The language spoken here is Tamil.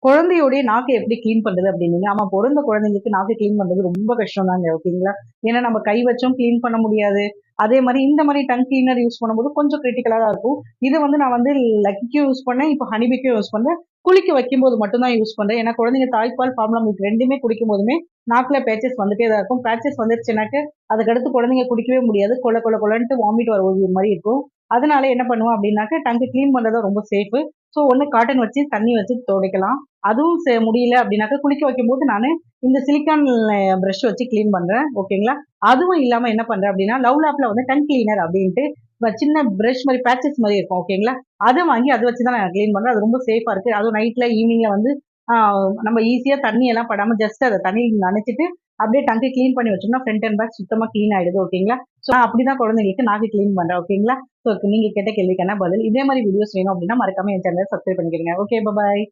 குழந்தையோடைய நாக்கு எப்படி கிளீன் பண்றது அப்படின்னீங்க. ஆமா, பிறந்த குழந்தைங்களுக்கு நாக்கு கிளீன் பண்றது ரொம்ப கஷ்டம் தாங்க. ஓகேங்களா? ஏன்னா நம்ம கை வச்சும் கிளீன் பண்ண முடியாது. அதே மாதிரி இந்த மாதிரி டங் கிளீனர் யூஸ் பண்ணும்போது கொஞ்சம் கிரிட்டிக்கலா தான் இருக்கும். இது வந்து நான் வந்து லக்கிக்கும் யூஸ் பண்ணேன், இப்போ ஹனிபிக்கும் யூஸ் பண்றேன். குளிக்க வைக்கும்போது மட்டும் தான் யூஸ் பண்றேன். ஏன்னா குழந்தைங்க தாய்ப்பால், ஃபார்முலா மில்க் ரெண்டுமே குடிக்கும் போதுமே நாக்குல பேச்சஸ் வந்துட்டே தான் இருக்கும். பேச்சஸ் வந்துருச்சுனாக்க அதுக்கடுத்து குழந்தைங்க குடிக்கவே முடியாது. கொல கொல கொலன்ட்டு வாமிட் வர ஒரு மாதிரி இருக்கும். அதனால என்ன பண்ணுவேன் அப்படின்னாக்க டங்கு கிளீன் பண்றது ரொம்ப சேஃப். ஸோ ஒன்று காட்டன் வச்சு தண்ணி வச்சு துடைக்கலாம். அதுவும் முடியல அப்படின்னாக்க குளிக்க வைக்கும்போது நான் இந்த சிலிக்கான் ப்ரஷ் வச்சு கிளீன் பண்றேன். ஓகேங்களா? அதுவும் இல்லாம என்ன பண்றேன் அப்படின்னா லவ் லாப்ல வந்து டங் கிளீனர் அப்படின்ட்டு சின்ன பிரஷ் மாதிரி பேச்சஸ் மாதிரி இருக்கும். ஓகேங்களா? அதை வாங்கி அதை வச்சு தான் நான் கிளீன் பண்றேன். அது ரொம்ப சேஃபா இருக்கு. அதுவும் நைட்ல ஈவினிங்ல வந்து நம்ம ஈஸியா தண்ணி எல்லாம் படாம ஜஸ்ட் அதை தண்ணி நனைச்சிட்டு அப்படியே டங்கை கிளீன் பண்ணி வச்சோம்னா ஃப்ரண்ட் அண்ட் பேக் சுத்தமா கிளீன் ஆயிடுது. ஓகேங்களா? ஸோ நான் அப்படிதான் குழந்தைங்களுக்கு நாக்கு கிளீன் பண்றேன். ஓகேங்களா? ஸோ நீங்க கேட்ட கேள்விக்கான பதில். இதே மாதிரி வீடியோஸ் வேணும் அப்படின்னா மறக்காம என் சேனலை சப்ஸ்கிரைப் பண்ணிக்கிறீங்க. ஓகே, பாய்.